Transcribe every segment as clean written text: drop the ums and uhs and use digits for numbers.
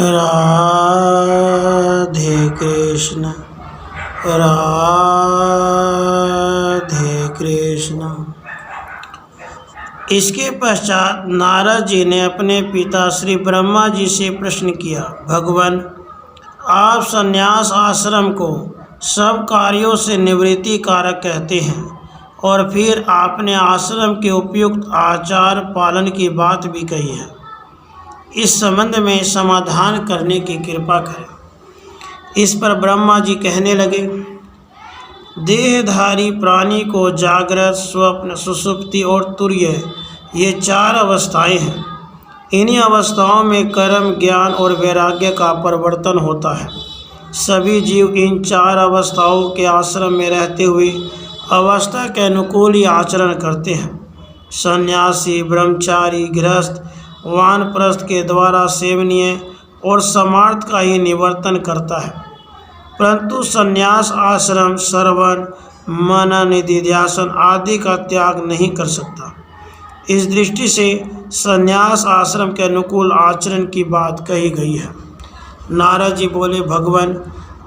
राधे कृष्ण राधे कृष्ण। इसके पश्चात नारद जी ने अपने पिता श्री ब्रह्मा जी से प्रश्न किया, भगवान, आप संन्यास आश्रम को सब कार्यों से निवृत्ति कारक कहते हैं और फिर आपने आश्रम के उपयुक्त आचार पालन की बात भी कही है। इस संबंध में समाधान करने की कृपा करें। इस पर ब्रह्मा जी कहने लगे, देहधारी प्राणी को जागृत, स्वप्न, सुषुप्ति और तुर्य ये 4 अवस्थाएं हैं। इन्हीं अवस्थाओं में कर्म, ज्ञान और वैराग्य का परिवर्तन होता है। सभी जीव इन 4 अवस्थाओं के आश्रम में रहते हुए अवस्था के अनुकूल ही आचरण करते हैं। सन्यासी, ब्रह्मचारी, गृहस्थ वानप्रस्थ के द्वारा सेवनीय और समार्थ का ही निवर्तन करता है, परंतु सन्यास आश्रम श्रवण, मनन, निधिध्यासन आदि का त्याग नहीं कर सकता। इस दृष्टि से सन्यास आश्रम के अनुकूल आचरण की बात कही गई है। नारद जी बोले, भगवान,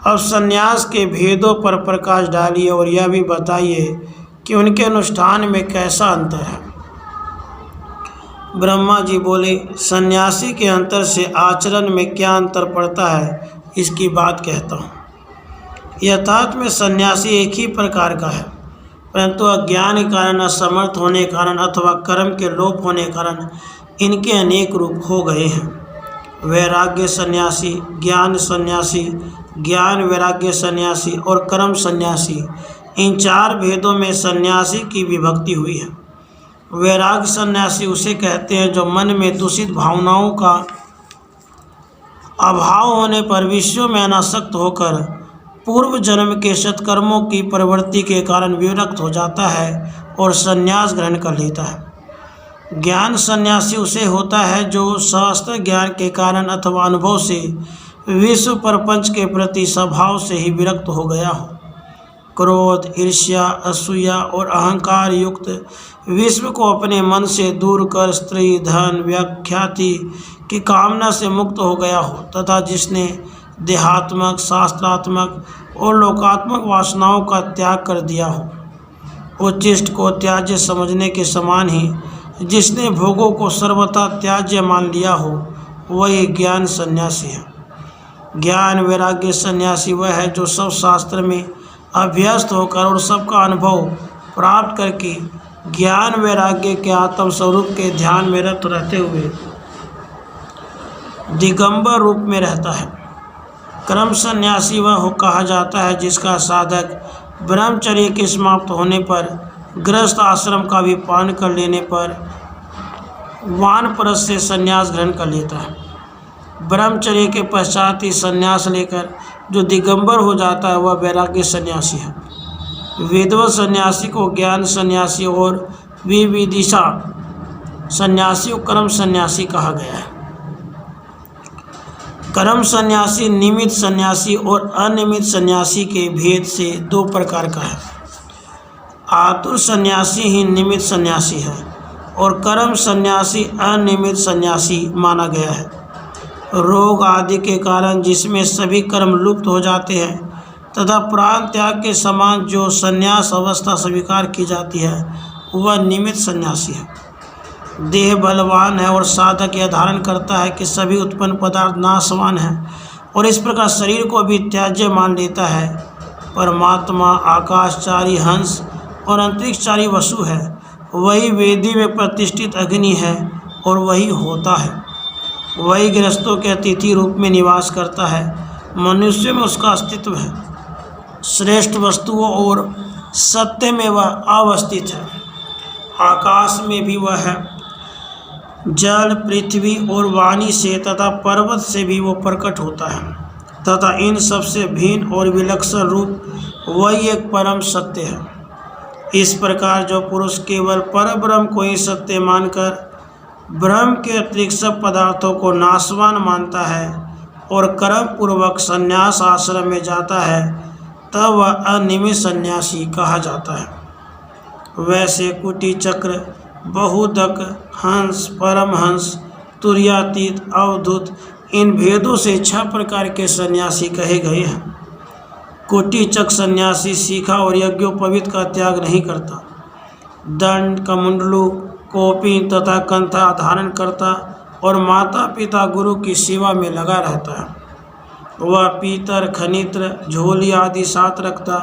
अब सन्यास के भेदों पर प्रकाश डालिए और यह भी बताइए कि उनके अनुष्ठान में कैसा अंतर है। ब्रह्मा जी बोले, सन्यासी के अंतर से आचरण में क्या अंतर पड़ता है, इसकी बात कहता हूँ। यथार्थ में सन्यासी एक ही प्रकार का है, परंतु अज्ञान के कारण, असमर्थ होने के कारण अथवा कर्म के लोप होने के कारण इनके अनेक रूप हो गए हैं। वैराग्य सन्यासी, ज्ञान सन्यासी, ज्ञान वैराग्य सन्यासी और कर्म सन्यासी, इन 4 भेदों में सन्यासी की विभक्ति हुई है। वैराग्य सन्यासी उसे कहते हैं जो मन में दूषित भावनाओं का अभाव होने पर विषयों में अनासक्त होकर पूर्व जन्म के सत्कर्मों की प्रवृत्ति के कारण विरक्त हो जाता है और संन्यास ग्रहण कर लेता है। ज्ञान सन्यासी उसे होता है जो शास्त्र ज्ञान के कारण अथवा अनुभव से विश्व प्रपंच के प्रति स्वभाव से ही विरक्त हो गया हो। क्रोध, ईर्ष्या, असूया और अहंकार युक्त विश्व को अपने मन से दूर कर स्त्री, धन, व्याख्याति की कामना से मुक्त हो गया हो तथा जिसने देहात्मक, शास्त्रात्मक और लोकात्मक वासनाओं का त्याग कर दिया हो। उच्छिष्ट को त्याज्य समझने के समान ही जिसने भोगों को सर्वथा त्याज्य मान लिया हो, वही ज्ञान सन्यासी है। ज्ञान वैराग्य सन्यासी वह है जो सब शास्त्र में अभ्यस्त होकर और सबका अनुभव प्राप्त करके ज्ञान वैराग्य के आत्म स्वरूप के ध्यान में रत रहते हुए दिगंबर रूप में रहता है। कर्म सन्यासी वह कहा जाता है जिसका साधक ब्रह्मचर्य के समाप्त होने पर, गृहस्थ आश्रम का भी पालन कर लेने पर वानप्रस्थ से संन्यास ग्रहण कर लेता है। ब्रह्मचर्य के पश्चात ही संन्यास लेकर जो दिगंबर हो जाता है वह वैराग्य सन्यासी है। विद्वत सन्यासी को ज्ञान सन्यासी और विविदिशा सन्यासी को कर्म सन्यासी कहा गया है। कर्म सन्यासी निमित्त सन्यासी और अनिमित्त सन्यासी के भेद से 2 प्रकार का है। आतुर सन्यासी ही निमित्त सन्यासी है और कर्म सन्यासी अनिमित्त सन्यासी माना गया है। रोग आदि के कारण जिसमें सभी कर्म लुप्त हो जाते हैं तथा प्राण त्याग के समान जो संन्यास अवस्था स्वीकार की जाती है वह निमित्त सन्यासी है। देह बलवान है और साधक यह धारण करता है कि सभी उत्पन्न पदार्थ नाशवान हैं और इस प्रकार शरीर को भी त्याज्य मान लेता है। परमात्मा आकाशचारी हंस और अंतरिक्षचारी वसु है, वही वेदी में प्रतिष्ठित अग्नि है और वही होता है। वही गृहस्थों के अतिथि रूप में निवास करता है। मनुष्य में उसका अस्तित्व है। श्रेष्ठ वस्तुओं और सत्य में वह अवस्थित है। आकाश में भी वह है। जल, पृथ्वी और वाणी से तथा पर्वत से भी वो प्रकट होता है तथा इन सबसे भिन्न और विलक्षण रूप वही एक परम सत्य है। इस प्रकार जो पुरुष केवल परब्रह्म को ही सत्य मानकर ब्रह्म के अतिरिक्त सब पदार्थों को नाशवान मानता है और कर्म पूर्वक संन्यास आश्रम में जाता है, तब वह अनिमित्त सन्यासी कहा जाता है। वैसे कुटी चक्र, बहुदक, हंस, परमहंस, तुर्यातीत, अवधूत इन भेदों से 6 प्रकार के सन्यासी कहे गए हैं। कोटिचक सन्यासी शिखा और यज्ञोपवीत का त्याग नहीं करता, दंड, कमंडलू, कौपीन तथा कंथा धारण करता और माता पिता गुरु की सेवा में लगा रहता है। वह पीतर, खनित्र, झोली आदि साथ रखता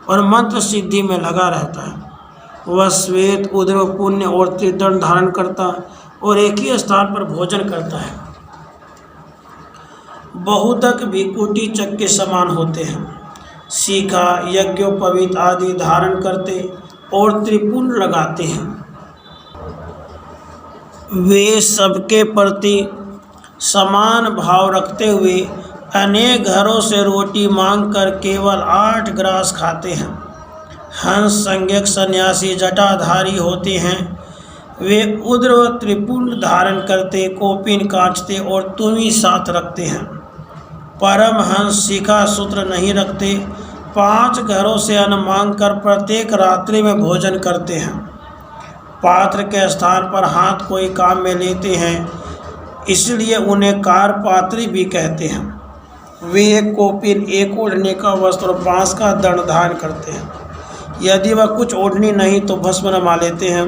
और मंत्र सिद्धि में लगा रहता है। वह श्वेत, उद्र, पुण्य और त्रिदंड धारण करता और एक ही स्थान पर भोजन करता है। बहुतक भी कुटीचक के समान होते हैं, शिखा, यज्ञोपवीत आदि धारण करते और त्रिपुंड लगाते हैं। वे सबके प्रति समान भाव रखते हुए अनेक घरों से रोटी मांगकर केवल 8 ग्रास खाते हैं। हंस संज्ञक सन्यासी जटाधारी होते हैं। वे उद्र व त्रिपुंड धारण करते, कौपीन काटते और तुमी साथ रखते हैं। परमहंस शिखा सूत्र नहीं रखते, 5 घरों से अन्न मांगकर प्रत्येक रात्रि में भोजन करते हैं। पात्र के स्थान पर हाथ कोई काम में लेते हैं, इसलिए उन्हें कारपात्री भी कहते हैं। वे एक कौपीन, एक ओढ़ने का वस्त्र और बांस का दंड धारण करते हैं। यदि वह कुछ ओढ़नी नहीं तो भस्म रमा लेते हैं।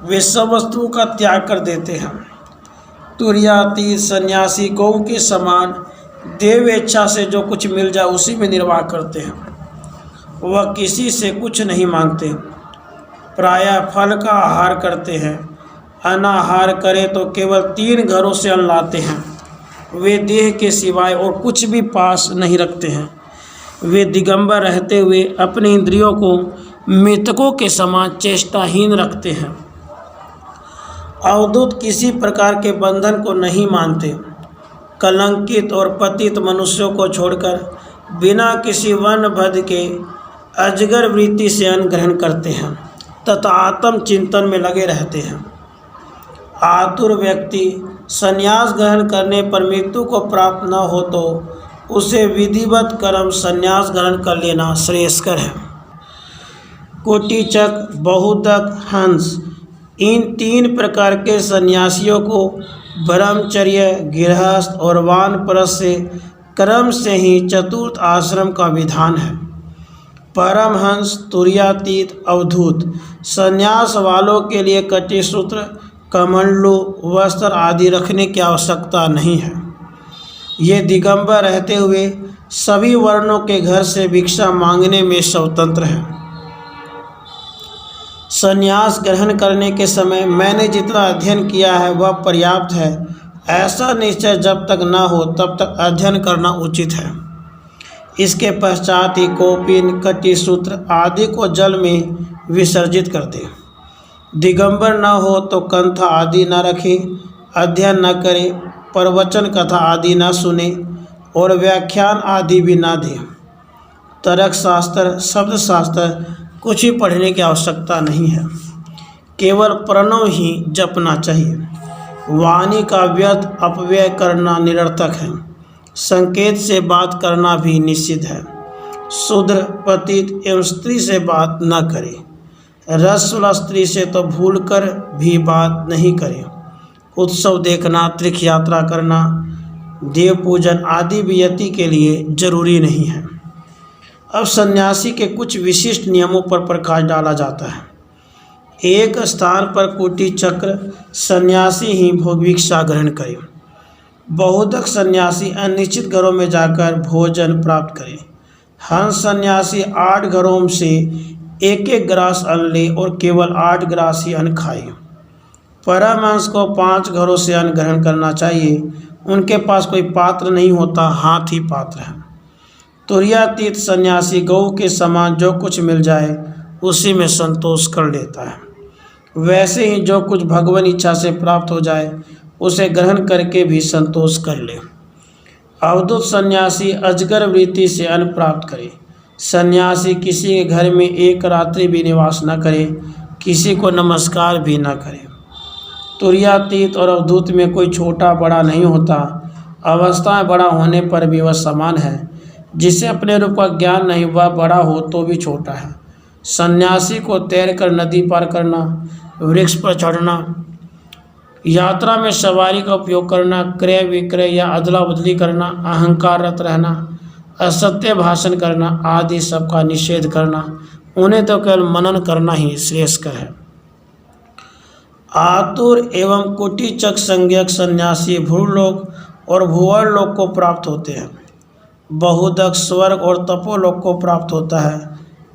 वे सब वस्तुओं का त्याग कर देते हैं। तुर्यातीत सन्यासी गौ के समान देव इच्छा से जो कुछ मिल जाए उसी में निर्वाह करते हैं। वह किसी से कुछ नहीं मांगते, प्रायः फल का आहार करते हैं। अनाहार करे तो केवल 3 घरों से अन्न लाते हैं। वे देह के सिवाय और कुछ भी पास नहीं रखते हैं। वे दिगंबर रहते हुए अपनी इंद्रियों को मृतकों के समान चेष्टाहीन रखते हैं। अवधूत किसी प्रकार के बंधन को नहीं मानते। कलंकित और पतित मनुष्यों को छोड़कर बिना किसी वर्णभेद के अजगर वृत्ति से अन्न ग्रहण करते हैं तथा आत्म चिंतन में लगे रहते हैं। आतुर व्यक्ति संन्यास ग्रहण करने पर मृत्यु को प्राप्त न हो तो उसे विधिवत कर्म संन्यास ग्रहण कर लेना श्रेयस्कर है। कोटिचक, बहुतक, हंस, इन 3 प्रकार के सन्यासियों को ब्रह्मचर्य, गृहस्थ और वानप्रस्थ से क्रम से ही चतुर्थ आश्रम का विधान है। परमहंस, तुर्यातीत, अवधूत संन्यास वालों के लिए कटिसूत्र, कमंडलू, वस्त्र आदि रखने की आवश्यकता नहीं है। ये दिगंबर रहते हुए सभी वर्णों के घर से भिक्षा मांगने में स्वतंत्र हैं। संन्यास ग्रहण करने के समय मैंने जितना अध्ययन किया है वह पर्याप्त है, ऐसा निश्चय जब तक न हो तब तक अध्ययन करना उचित है। इसके पश्चात ही कौपीन, कटिसूत्र आदि को जल में विसर्जित कर दे। दिगंबर न हो तो कंथा आदि न रखे, अध्ययन न करे, प्रवचन कथा आदि न सुने और व्याख्यान आदि भी न दे। तर्क शास्त्र, शब्द शास्त्र कुछ ही पढ़ने की आवश्यकता नहीं है, केवल प्रणव ही जपना चाहिए। वाणी का व्यर्थ अपव्यय करना निरर्थक है। संकेत से बात करना भी निषिद्ध है। शूद्र, पतित एवं स्त्री से बात न करे। रसवाला स्त्री से तो भूलकर भी बात नहीं करे। उत्सव देखना, तीर्थ यात्रा करना, देव पूजन आदि भी यति के लिए जरूरी नहीं है। अब सन्यासी के कुछ विशिष्ट नियमों पर प्रकाश डाला जाता है। एक स्थान पर कुटीचक्र सन्यासी ही भोगभिक्षा ग्रहण करे। बहुतक सन्यासी अनिश्चित घरों में जाकर भोजन प्राप्त करे। हंस सन्यासी 8 घरों से एक ग्रास अन्न ले और केवल 8 ग्रास ही अन्न खाए। परमहंस को 5 घरों से अन्न ग्रहण करना चाहिए। उनके पास कोई पात्र नहीं होता, हाथ ही पात्र है। तुर्यातीत सन्यासी गौ के समान जो कुछ मिल जाए उसी में संतोष कर लेता है। वैसे ही जो कुछ भगवान इच्छा से प्राप्त हो जाए उसे ग्रहण करके भी संतोष कर ले। अवधूत सन्यासी अजगर वृत्ति से अन्न प्राप्त करे। सन्यासी किसी के घर में एक रात्रि भी निवास न करे, किसी को नमस्कार भी न करे। तुर्यातीत और अवधूत में कोई छोटा बड़ा नहीं होता। अवस्थाएं बड़ा होने पर भी वह समान है। जिसे अपने रूप का ज्ञान नहीं वह बड़ा हो तो भी छोटा है। सन्यासी को तैरकर नदी पार करना, वृक्ष पर चढ़ना, यात्रा में सवारी का उपयोग करना, क्रय विक्रय या अदला बदली करना, अहंकाररत रहना, असत्य भाषण करना आदि सबका निषेध करना, उन्हें तो केवल मनन करना ही श्रेयस्कर है। आतुर एवं कुटीचक संज्ञक सन्यासी भूलोक और भूवर्लोक को प्राप्त होते हैं। बहुदक स्वर्ग और तपोलोक को प्राप्त होता है।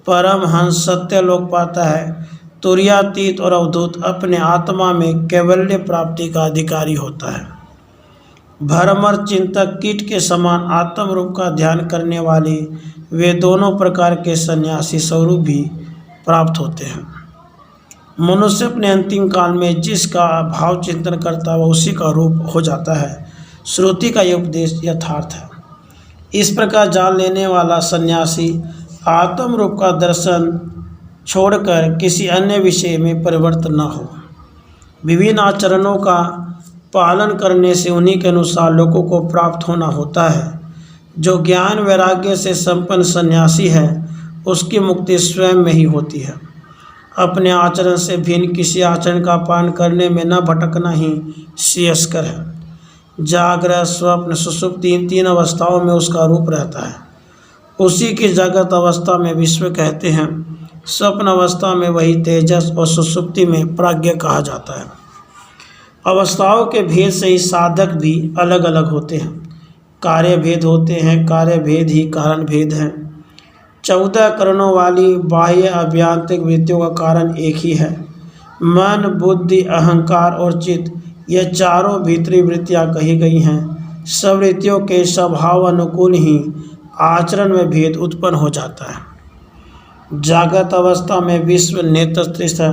परमहंस सत्य लोक पाता है। तुर्यातीत और अवधूत अपने आत्मा में कैवल्य प्राप्ति का अधिकारी होता है। भ्रमर चिंतक कीट के समान आत्म रूप का ध्यान करने वाले वे दोनों प्रकार के सन्यासी स्वरूप भी प्राप्त होते हैं। मनुष्य अपने अंतिम काल में जिसका भाव चिंतन करता है वह उसी का रूप हो जाता है। श्रुति का यह उपदेश यथार्थ है। इस प्रकार जान लेने वाला सन्यासी आत्म रूप का दर्शन छोड़कर किसी अन्य विषय में परिवर्तन न हो। विभिन्न आचरणों का पालन करने से उन्हीं के अनुसार लोगों को प्राप्त होना होता है। जो ज्ञान वैराग्य से संपन्न सन्यासी है उसकी मुक्ति स्वयं में ही होती है। अपने आचरण से भिन्न किसी आचरण का पालन करने में न भटकना ही श्रेयस्कर है। जागृत, स्वप्न, सुषुप्ति इन तीन अवस्थाओं में उसका रूप रहता है। उसी की जागृत अवस्था में विश्व कहते हैं, स्वप्न अवस्था में वही तेजस और सुषुप्ति में प्राज्ञ कहा जाता है। अवस्थाओं के भेद से ही साधक भी अलग अलग होते हैं। कार्य भेद होते हैं, कार्य भेद ही कारण भेद है। 14 करणों वाली बाह्य अभ्यांतरिक वृत्तियों का कारण एक ही है। मन, बुद्धि, अहंकार और चित्त ये चारों भीतरी वृत्तियां कही गई हैं। सब वृत्तियों के स्वभाव अनुकूल ही आचरण में भेद उत्पन्न हो जाता है। जागृत अवस्था में विश्व नेत्र स्थित है,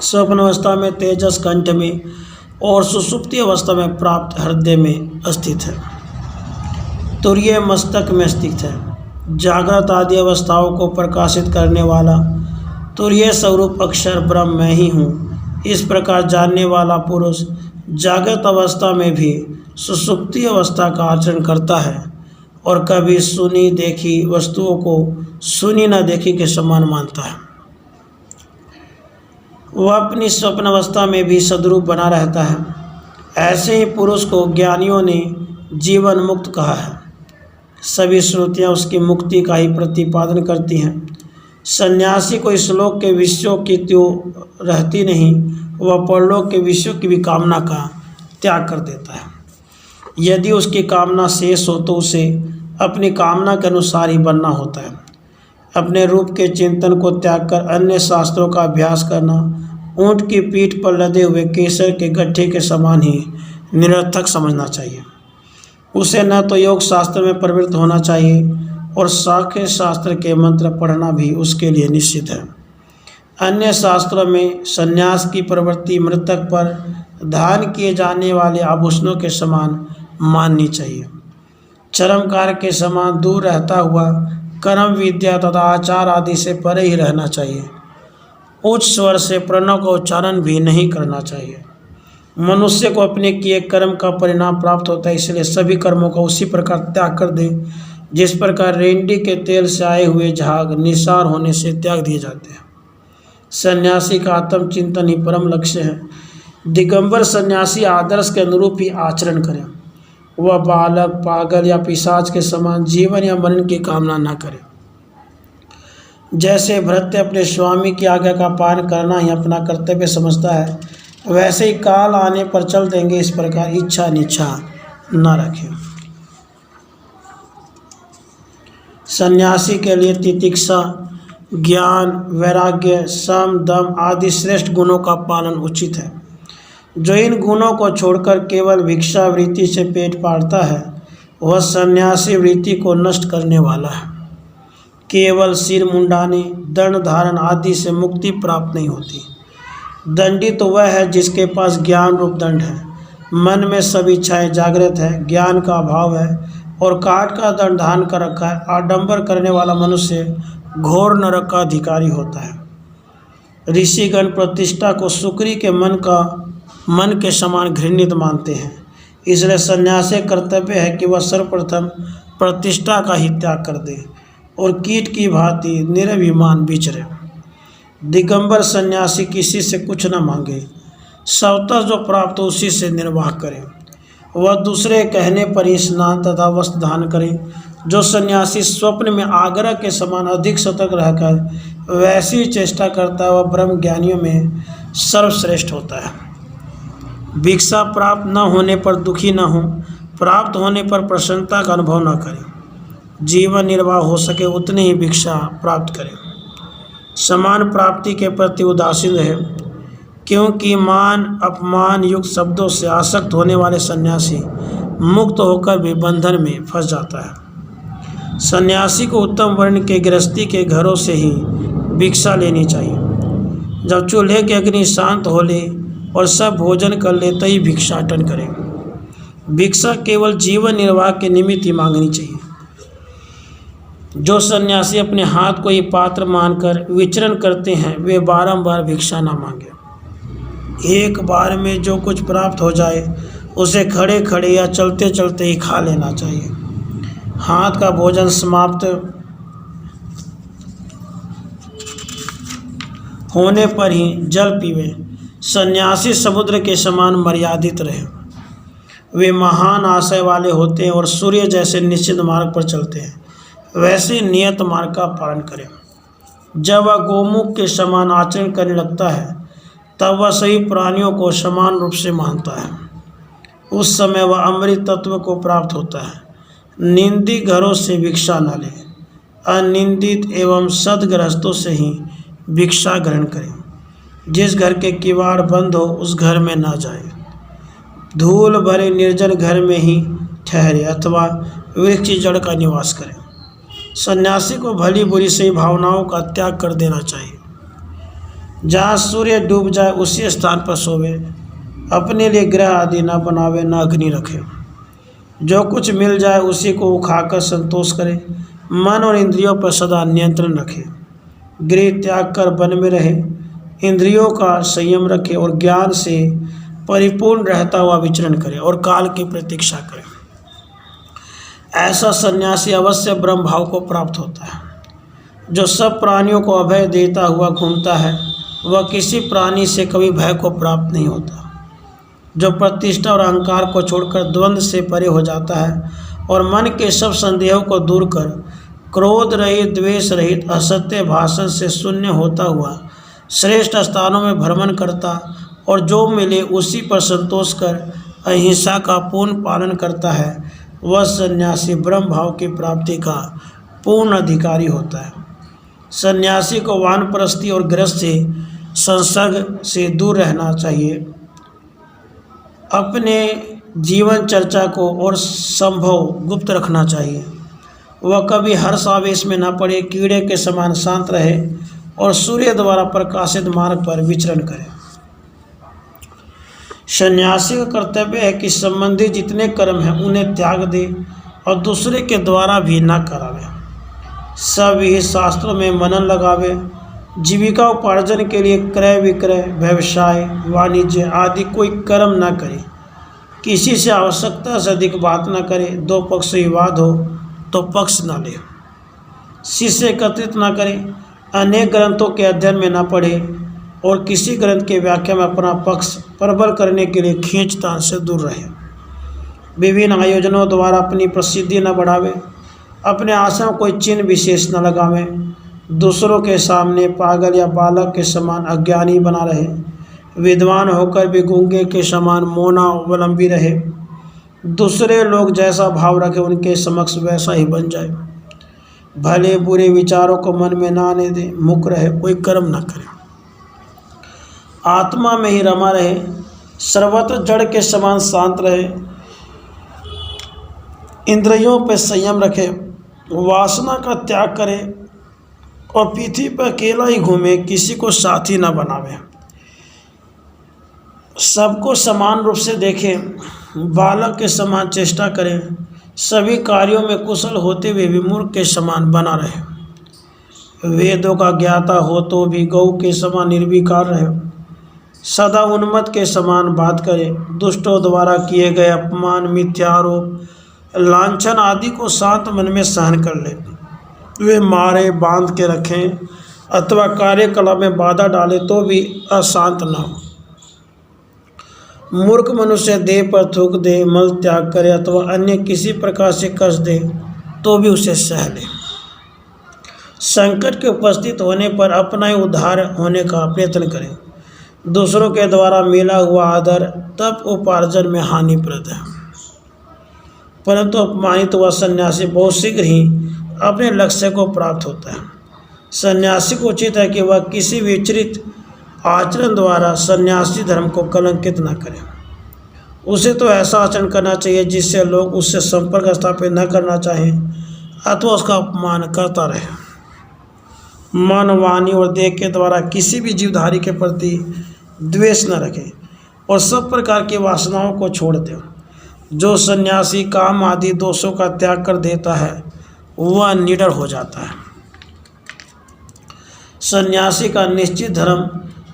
स्वप्न अवस्था में तेजस कंठ में और सुषुप्ति अवस्था में प्राप्त हृदय में स्थित है। तुर्य मस्तक में स्थित है। जागृत आदि अवस्थाओं को प्रकाशित करने वाला तुर्य स्वरूप अक्षर ब्रह्म मैं ही हूँ। इस प्रकार जानने वाला पुरुष जागृत अवस्था में भी सुषुप्ति अवस्था का आचरण करता है और कभी सुनी देखी वस्तुओं को सुनी न देखी के समान मानता है। वह अपनी स्वप्न अवस्था में भी सद्रूप बना रहता है। ऐसे ही पुरुष को ज्ञानियों ने जीवन मुक्त कहा है। सभी श्रुतियाँ उसकी मुक्ति का ही प्रतिपादन करती हैं। सन्यासी को इस लोक के विषयों की त्यों रहती नहीं, वह परलोक के विषयों की भी कामना का त्याग कर देता है। यदि उसकी कामना शेष हो तो उसे अपनी कामना के अनुसार ही बनना होता है। अपने रूप के चिंतन को त्याग कर अन्य शास्त्रों का अभ्यास करना ऊँट की पीठ पर लदे हुए केसर के गट्ठे के समान ही निरर्थक समझना चाहिए। उसे न तो योग शास्त्र में प्रवृत्त होना चाहिए और सांख्य शास्त्र के मंत्र पढ़ना भी उसके लिए निश्चित है। अन्य शास्त्रों में संन्यास की प्रवृत्ति मृतक पर धारण किए जाने वाले आभूषणों के समान माननी चाहिए। चरमकार के समान दूर रहता हुआ कर्म विद्या तथा आचार आदि से परे ही रहना चाहिए। उच्च स्वर से प्रणव का उच्चारण भी नहीं करना चाहिए। मनुष्य को अपने किए कर्म का परिणाम प्राप्त होता है, इसलिए सभी कर्मों का उसी प्रकार त्याग कर दे जिस प्रकार रेंडी के तेल से आए हुए झाग निसार होने से त्याग दिए जाते हैं। सन्यासी का आत्मचिंतन ही परम लक्ष्य है। दिगंबर सन्यासी आदर्श के अनुरूप ही आचरण करें। वह बालक, पागल या पिशाच के समान जीवन या मरण की कामना न करे। जैसे भृत्य अपने स्वामी की आज्ञा का पालन करना ही अपना कर्तव्य समझता है, वैसे ही काल आने पर चल देंगे। इस प्रकार इच्छा निच्छा न रखें। सन्यासी के लिए तितिक्षा, ज्ञान, वैराग्य, सम, दम आदि श्रेष्ठ गुणों का पालन उचित है। जो इन गुणों को छोड़कर केवल भिक्षा वृत्ति से पेट पालता है वह सन्यासी वृत्ति को नष्ट करने वाला है। केवल सिर मुंडाने, दंड धारण आदि से मुक्ति प्राप्त नहीं होती। दंडी तो वह है जिसके पास ज्ञान रूप दंड है, मन में सब इच्छाएं जागृत है, ज्ञान का अभाव है और काट का दंड धारण कर रखा है। आडंबर करने वाला मनुष्य घोर नरक का अधिकारी होता है। ऋषिगण प्रतिष्ठा को सुकरी के मन के समान घृणित मानते हैं। इसलिए सन्यासी कर्तव्य है कि वह सर्वप्रथम प्रतिष्ठा का ही त्याग कर दे और कीट की भांति निरभिमान विचरे। दिगंबर सन्यासी किसी से कुछ न मांगे, स्वतः जो प्राप्त हो उसी से निर्वाह करे। वह दूसरे कहने पर ही स्नान तथा वस्त्र धारण करे। जो सन्यासी स्वप्न में आग्रह के समान अधिक सतर्क रहकर वैसी चेष्टा करता है वह ब्रह्म ज्ञानियों में सर्वश्रेष्ठ होता है। भिक्षा प्राप्त न होने पर दुखी न हो, प्राप्त होने पर प्रसन्नता का अनुभव न करें। जीवन निर्वाह हो सके उतनी ही भिक्षा प्राप्त करें। समान प्राप्ति के प्रति उदासीन रहे, क्योंकि मान अपमान युक्त शब्दों से आसक्त होने वाले सन्यासी मुक्त होकर भी बंधन में फंस जाता है। सन्यासी को उत्तम वर्ण के गृहस्थी के घरों से ही भिक्षा लेनी चाहिए। जब चूल्हे की अग्नि शांत हो ले और सब भोजन कर ले तभी भिक्षाटन करें। भिक्षा केवल जीवन निर्वाह के निमित्त ही मांगनी चाहिए। जो सन्यासी अपने हाथ को ही पात्र मानकर विचरण करते हैं वे बारंबार भिक्षा न मांगे। एक बार में जो कुछ प्राप्त हो जाए उसे खड़े खड़े या चलते चलते ही खा लेना चाहिए। हाथ का भोजन समाप्त होने पर ही जल पीवे। सन्यासी समुद्र के समान मर्यादित रहे। वे महान आशय वाले होते हैं और सूर्य जैसे निश्चित मार्ग पर चलते हैं, वैसे नियत मार्ग का पालन करें। जब वह गोमुख के समान आचरण करने लगता है तब वह सभी प्राणियों को समान रूप से मानता है। उस समय वह अमृत तत्व को प्राप्त होता है। निंदित घरों से भिक्षा न ले, अनिंदित एवं सद्गृहस्थों से ही भिक्षा ग्रहण करें। जिस घर के किवाड़ बंद हो उस घर में न जाए। धूल भरे निर्जन घर में ही ठहरे अथवा वृक्ष जड़ का निवास करें। सन्यासी को भली बुरी सही भावनाओं का त्याग कर देना चाहिए। जहाँ सूर्य डूब जाए उसी स्थान पर सोवे। अपने लिए ग्रह आदि न बनावे, न अग्नि रखे। जो कुछ मिल जाए उसी को खाकर संतोष करे। मन और इंद्रियों पर सदा नियंत्रण रखे। गृह त्याग कर वन में रहे। इंद्रियों का संयम रखे और ज्ञान से परिपूर्ण रहता हुआ विचरण करे और काल की प्रतीक्षा करे। ऐसा सन्यासी अवश्य ब्रह्म भाव को प्राप्त होता है। जो सब प्राणियों को अभय देता हुआ घूमता है वह किसी प्राणी से कभी भय को प्राप्त नहीं होता। जो प्रतिष्ठा और अहंकार को छोड़कर द्वंद्व से परे हो जाता है और मन के सब संदेहों को दूर कर क्रोध रहित, द्वेष रहित, असत्य भाषण से शून्य होता हुआ श्रेष्ठ स्थानों में भ्रमण करता और जो मिले उसी पर संतोष कर अहिंसा का पूर्ण पालन करता है वह सन्यासी ब्रह्म भाव की प्राप्ति का पूर्ण अधिकारी होता है। सन्यासी को वानप्रस्थी और गृहस्थ से संसर्ग से दूर रहना चाहिए। अपने जीवन चर्चा को और संभव गुप्त रखना चाहिए। वह कभी हर्ष आवेश में न पड़े, कीड़े के समान शांत रहे और सूर्य द्वारा प्रकाशित मार्ग पर विचरण करे। सन्यासी का कर्तव्य है कि संबंधी जितने कर्म हैं उन्हें त्याग दे और दूसरे के द्वारा भी न करावे। सब ही शास्त्रों में मनन लगावे। जीविका उपार्जन के लिए क्रय विक्रय, व्यवसाय, वाणिज्य आदि कोई कर्म न करे। किसी से आवश्यकता से अधिक बात न करे। दो पक्ष विवाद हो तो पक्ष न ले। शिष्य एकत्रित न करे। अनेक ग्रंथों के अध्ययन में न पढ़े और किसी ग्रंथ के व्याख्या में अपना पक्ष प्रबल करने के लिए खींचतान से दूर रहे। विभिन्न आयोजनों द्वारा अपनी प्रसिद्धि न बढ़ावे। अपने आशा में कोई चिन्ह विशेष न लगावे। दूसरों के सामने पागल या बालक के समान अज्ञानी बना रहे। विद्वान होकर भी गूंगे के समान मौना अवलंबी रहे। दूसरे लोग जैसा भाव रखे उनके समक्ष वैसा ही बन जाए। भले बुरे विचारों को मन में ना आने दे। मुक्त रहे, कोई कर्म न करे। आत्मा में ही रमा रहे। सर्वत्र जड़ के समान शांत रहे। इंद्रियों पर संयम रखे। वासना का त्याग करे और पृथ्वी पर अकेला ही घूमे, किसी को साथी न बनावे। सबको समान रूप से देखे। बालक के समान चेष्टा करें। सभी कार्यों में कुशल होते हुए भी मूर्ख के समान बना रहे। वेदों का ज्ञाता हो तो भी गौ के समान निर्विकार रहे। सदा उन्मत्त के समान बात करे। दुष्टों द्वारा किए गए अपमान, मिथ्यारोप, लांछन आदि को शांत मन में सहन कर ले। वे मारे, बांध के रखें अथवा कार्यकलाप में बाधा डाले तो भी अशांत न हो। मूर्ख मनुष्य देह पर थूक दे, मल त्याग करे अथवा अन्य किसी प्रकार से कष्ट दे तो भी उसे सह ले। संकट के उपस्थित होने पर अपना ही उद्धार होने का प्रयत्न करें। दूसरों के द्वारा मिला हुआ आदर तब उपार्जन में हानिप्रद है, परंतु अपमानित हुआ सन्यासी बहुत शीघ्र ही अपने लक्ष्य को प्राप्त होता है। सन्यासी को उचित है कि वह किसी विचलित आचरण द्वारा सन्यासी धर्म को कलंकित न करे। उसे तो ऐसा आचरण करना चाहिए जिससे लोग उससे संपर्क स्थापित न करना चाहें अथवा उसका अपमान करता रहे। मन, वाणी और देह के द्वारा किसी भी जीवधारी के प्रति द्वेष न रखें और सब प्रकार की वासनाओं को छोड़ दें। जो सन्यासी काम आदि दोषों का त्याग कर देता है वह निडर हो जाता है। सन्यासी का निश्चित धर्म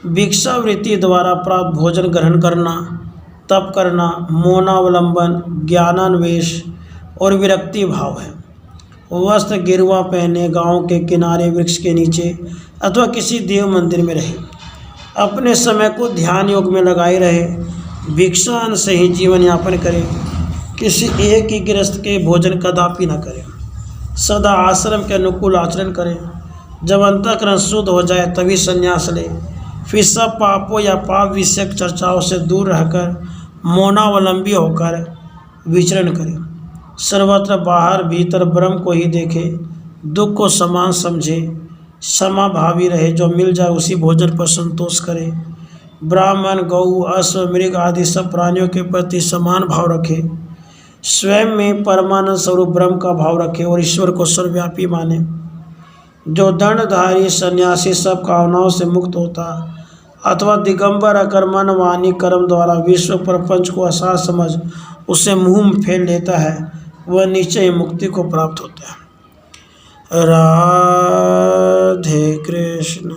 भिक्षावृत्ति द्वारा प्राप्त भोजन ग्रहण करना, तप करना, मौनावलंबन, ज्ञानान्वेष और विरक्ति भाव है। वस्त्र गिरुआ पहने गांव के किनारे वृक्ष के नीचे अथवा किसी देव मंदिर में रहे, अपने समय को ध्यान योग में लगाए रहे, भिक्षान से ही जीवन यापन करें, किसी एक ही गृहस्थ के भोजन कदापि न करें, सदा आश्रम के अनुकूल आचरण करें। जब अंतःकरण शुद्ध हो जाए तभी संन्यास ले, फिर सब पापों या पाप विषयक चर्चाओं से दूर रहकर मौनावलंबी होकर विचरण करें। सर्वत्र बाहर भीतर ब्रह्म को ही देखे, दुख को समान समझे, समाभावी रहे, जो मिल जाए उसी भोजन पर संतोष करे। ब्राह्मण, गौ, अश्व, मृग आदि सब प्राणियों के प्रति समान भाव रखे, स्वयं में परमानंद स्वरूप ब्रह्म का भाव रखे और ईश्वर को सर्वव्यापी माने। जो दंडधारी सन्यासी सब कामनाओं से मुक्त होता अथवा दिगंबर अकर्मण वाणी कर्म द्वारा विश्व प्रपंच को असार समझ उसे मुंह में फेर लेता है, वह निश्चय ही मुक्ति को प्राप्त होता है। राधे कृष्ण।